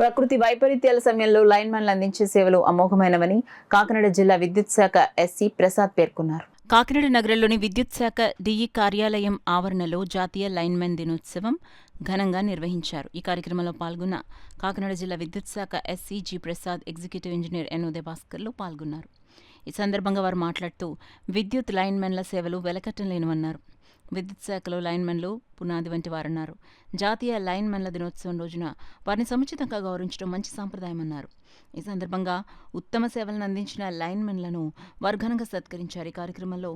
ప్రకృతి వైపరీత్యాల సమయంలో లైన్మెన్లు అందించే సేవలు అమోఘమైనవని కాకినాడ జిల్లా విద్యుత్ శాఖ ఎస్సీ ప్రసాద్ పేర్కొన్నారు. కాకినాడ నగరంలోని విద్యుత్ శాఖ డిఈ కార్యాలయం ఆవరణలో జాతీయ లైన్మెన్ దినోత్సవం ఘనంగా నిర్వహించారు. ఈ కార్యక్రమంలో పాల్గొన్న కాకినాడ జిల్లా విద్యుత్ శాఖ SE G Prasad, executive engineer N ఉదయభాస్కర్లు పాల్గొన్నారు. ఈ సందర్భంగా వారు మాట్లాడుతూ విద్యుత్ లైన్మెన్ల సేవలు వెలకట్టలేనివన్నారు. విద్యుత్ శాఖలో లైన్మెన్లు పునాది వంటి వారన్నారు. జాతీయ లైన్మెన్ల దినోత్సవం రోజున వారిని సముచితంగా గౌరవించడం మంచి సాంప్రదాయమన్నారు. ఈ సందర్భంగా ఉత్తమ సేవలను అందించిన లైన్మెన్లను వారు ఘనంగా సత్కరించారు. ఈ కార్యక్రమంలో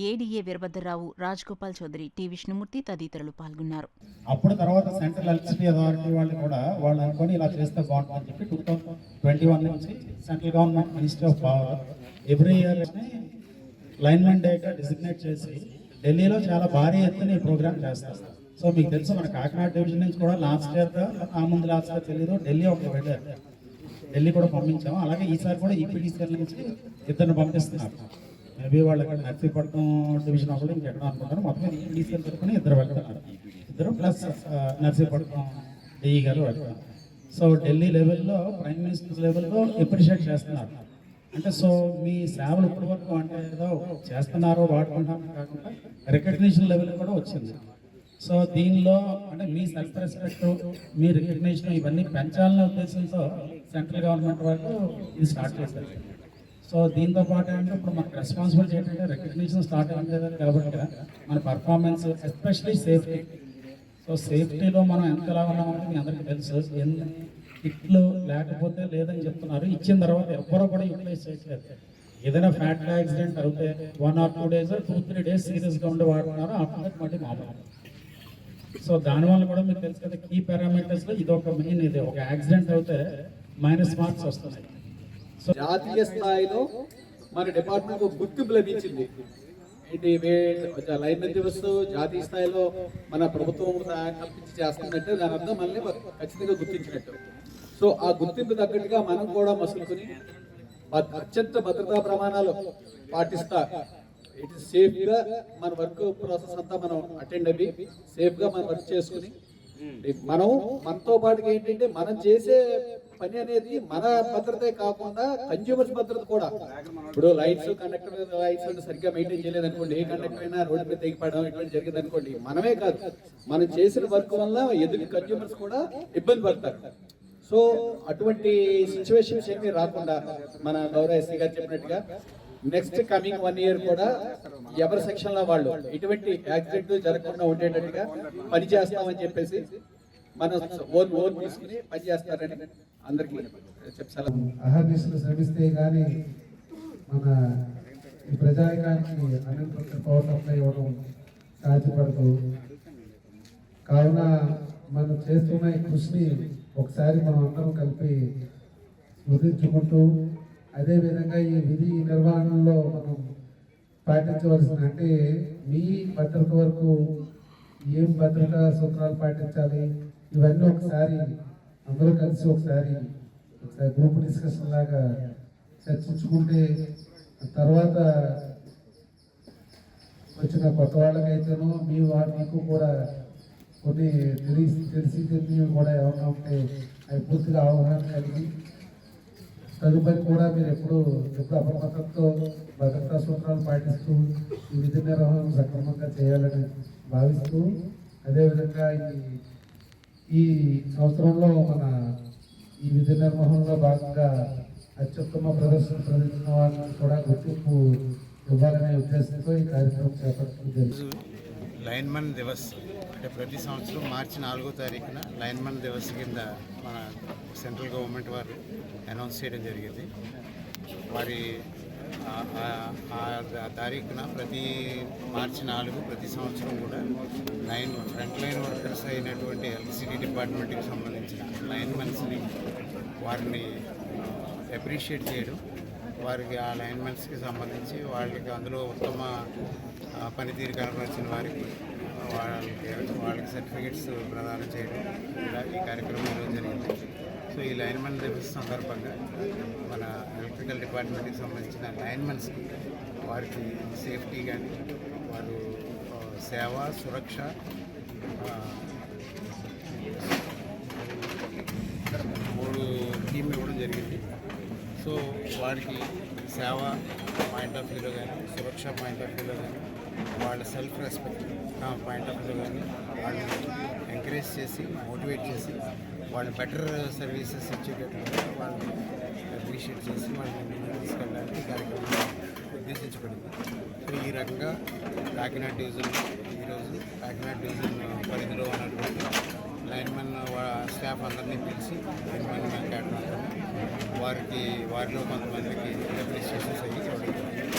ఏడీఏ వీరభద్రరావు, రాజగోపాల్ చౌదరి, టి విష్ణుమూర్తి తదితరులు పాల్గొన్నారు. అప్పుడు తర్వాత సెంట్రల్ ఎలక్ట్రిసిటీ అథారిటీ వాళ్ళు కూడా వాళ్ళు అనుకొని ఇలా చేస్తే బాగుంటుందని చెప్పి 2021 నుంచి central government ministry of power every year linemen డేగా డిజిగ్నేట్ చేసి ఢిల్లీలో చాలా భారీ ఎత్తున ఈ ప్రోగ్రామ్ చేస్తారు. సో మీకు తెలుసు మన కాకినాడ డివిజన్ నుంచి కూడా లాస్ట్ ఇయర్ లాస్ట్ ఇయర్ తెలియదు ఢిల్లీ ఒకటి వెళ్ళారు, ఢిల్లీ కూడా పంపించాము. అలాగే ఈసారి కూడా ఈపీడీసీఎల్ నుంచి ఇద్దరిని పంపిస్తున్నారు. మేబీ వాళ్ళు అక్కడ నర్సీపట్నం డివిజన్ ఒకటి ఇంకెక్కడ అనుకుంటారు. మొత్తం ఈపీడీసీఎల్ తరఫున ఇద్దరు వెళ్తున్నారు, ఇద్దరు ప్లస్ నర్సీపట్నం డిఈ గారు వెళ్తున్నారు. సో ఢిల్లీ లెవెల్లో ప్రైమ్ మినిస్టర్ లెవెల్లో అప్రిషియేట్ చేస్తున్నారు. అంటే సో మీ సేవలు ఇప్పటి వరకు అంటే ఏదో చేస్తున్నారో వాడుకుంటామో కాకుండా రికగ్నిషన్ లెవెల్ కూడా వచ్చింది. సో దీనిలో అంటే మీ సెల్ఫ్ రెస్పెక్ట్, మీ రికగ్నిషన్ ఇవన్నీ పెంచాలనే ఉద్దేశంతో సెంట్రల్ గవర్నమెంట్ వాళ్ళు ఇది స్టార్ట్ చేశారు. సో దీంతో పాటు ఏంటంటే ఇప్పుడు మనకు రెస్పాన్సిబిలిటీ ఏంటంటే రికగ్నిషన్ స్టార్ట్ అయింది కాబట్టి మన పర్ఫార్మెన్స్ ఎస్పెషలీ సేఫ్టీ. సో సేఫ్టీలో మనం ఎంతలా ఉన్నామంటే మీ అందరికీ తెలుసు. కిట్లు లేకపోతే లేదని చెప్తున్నారు, ఇచ్చిన తర్వాత ఎవ్వరూ కూడా యూటిలైజ్ చేయట్లేదు. ఏదైనా ఫ్యాక్టరీ యాక్సిడెంట్ అయితే 1 or 2 days 2-3 days సీరియస్గా ఉండి వాడుతున్నారు, ఆఫ్టర్ మళ్ళీ మామూలు. సో దానివల్ల కూడా మీకు తెలుసు కదా కీ పారామీటర్స్లో ఇది ఒక మెయిన్. ఇది ఒక యాక్సిడెంట్ అయితే -మార్క్స్ వస్తున్నాయి. సో జాతీయ స్థాయిలో మన డిపార్ట్మెంట్ గుర్తింపు లభించింది. ఏంటి లైన్మెన్ దివస్ జాతీయ స్థాయిలో మన ప్రభుత్వం కల్పించి చేస్తున్నట్టు దాని అర్థం మనల్ని ఖచ్చితంగా గుర్తించినట్టు. సో ఆ గుర్తింపు తగ్గట్టుగా మనం కూడా మసులుకొని అత్యంత భద్రతా ప్రమాణాలు పాటిస్తా ఇట్ ఇస్ సేఫ్గా మన వర్క్ ప్రాసెస్ అంతా మనం అటెండ్ అయ్యి సేఫ్గా మనం వర్క్ చేసుకుని మనం మనతో పాటుగా ఏంటంటే మనం చేసే పని అనేది మన భద్రతే కాకుండా కన్జ్యూమర్స్ భద్రత కూడా. ఇప్పుడు లైట్స్ కండక్టర్ లైట్స్ సరిగ్గా మెయింటైన్ చేయలేదు అనుకోండి, ఏ కండక్టర్ అయినా రోడ్డు మీద తెగిపడడం ఇటువంటి జరిగింది అనుకోండి, మనమే కాదు మనం చేసిన వర్క్ వల్ల ఎదురు కన్జ్యూమర్స్ కూడా ఇబ్బంది పడతారు. సో అటువంటి సిచ్యువేషన్స్ ఏమీ రాకుండా మన గౌరవ ఎస్సీ గారు చెప్పినట్టుగా నెక్స్ట్ కమింగ్ 1 year కూడా ఎవరి సెక్షన్ లో వాళ్ళు ఎటువంటి యాక్సిడెంట్ జరగకుండా ఉండేటట్టుగా పనిచేస్తామని చెప్పేసి మనం ఓన్ తీసుకుని పనిచేస్తారని అందరికీ చెప్పాలి. అహర్నిశలు శ్రమిస్తే కానీ మన ఈ ప్రజానికానికి 100% పవర్ సప్లై ఇవ్వడం సాధ్యపడదు. కావున మనం చేస్తున్న ఈ కృషిని ఒకసారి మనం అందరం కలిపి స్మృతించుకుంటూ అదేవిధంగా ఈ విధి నిర్వహణలో మనం పాటించవలసిన అంటే మీ భద్రత వరకు ఏం భద్రతా సూత్రాలు పాటించాలి ఇవన్నీ ఒకసారి అందరూ కలిసి ఒకసారి గ్రూప్ డిస్కషన్ లాగా చర్చించుకుంటే తర్వాత వచ్చిన కొత్త వాళ్ళకైతేనో మీకు కూడా కొన్ని తెలిసి తెలియని కూడా ఏమైనా ఉంటే అవి పూర్తిగా అవగాహన కలిగి తదుపరి కూడా మీరు ఎప్పుడు అప్రమత్తంతో భద్రతా సూత్రాలు పాటిస్తూ ఈ విధి నిర్వహణ సక్రమంగా చేయాలని భావిస్తూ అదేవిధంగా ఈ సంవత్సరంలో మన ఈ విధి నిర్వహణలో భాగంగా అత్యుత్తమ ప్రదర్శించిన వాళ్ళని కూడా గుర్తింపు ఇవ్వాలనే ఉద్దేశంతో ఈ కార్యక్రమం చేపట్టడం జరిగింది. లైన్మెన్ దివస్ అంటే ప్రతి సంవత్సరం మార్చి 4వ తారీఖున లైన్మెన్ దివస్ కింద మన సెంట్రల్ గవర్నమెంట్ వారు అనౌన్స్ చేయడం జరిగింది. మరి ఆ తారీఖున ప్రతి మార్చి 4 ప్రతి సంవత్సరం కూడా ఫ్రంట్ లైన్ వర్కర్స్ అయినటువంటి ఎలక్ట్రిసిటీ డిపార్ట్మెంట్కి సంబంధించిన లైన్మెన్స్ని వారిని అప్రిషియేట్ చేయడం, వారికి ఆ లైన్మెన్స్కి సంబంధించి వాళ్ళకి అందులో ఉత్తమ పనితీరు కనపరిచిన వారికి వాళ్ళకి సర్టిఫికెట్స్ ప్రదానం చేయడం ఇలా ఈ కార్యక్రమంలో జరిగింది. సో ఈ లైన్మెన్ దివస్ సందర్భంగా మన ఎలక్ట్రికల్ డిపార్ట్మెంట్కి సంబంధించిన లైన్మెన్స్కి వారికి సేఫ్టీ కానీ వారు సేవ సురక్ష మూడు సో వారికి సేవ పాయింట్ ఆఫ్ వ్యూలో కానీ సురక్ష పాయింట్ ఆఫ్ వ్యూలో కానీ వాళ్ళ సెల్ఫ్ రెస్పెక్ట్ పాయింట్ ఆఫ్ వ్యూలో కానీ వాళ్ళని ఎంకరేజ్ చేసి మోటివేట్ చేసి వాళ్ళు బెటర్ సర్వీసెస్ ఇచ్చేటట్టుగా వాళ్ళని అప్రిషియేట్ చేసి వాళ్ళని ముందుకు తీసుకెళ్ళడానికి కార్యక్రమం ఉద్దేశించబడింది. సో ఈ రకంగా కాకినాడ డివిజన్ ఈరోజు కాకినాడ డివిజన్ పరిధిలో ఉన్నటువంటి లైన్మెన్ స్టాఫ్ అందరినీ పిలిచి లైన్మెన్ క్యాడర్ వారిలో కొంతమందికి అప్రిషియేషన్స్ అయ్యి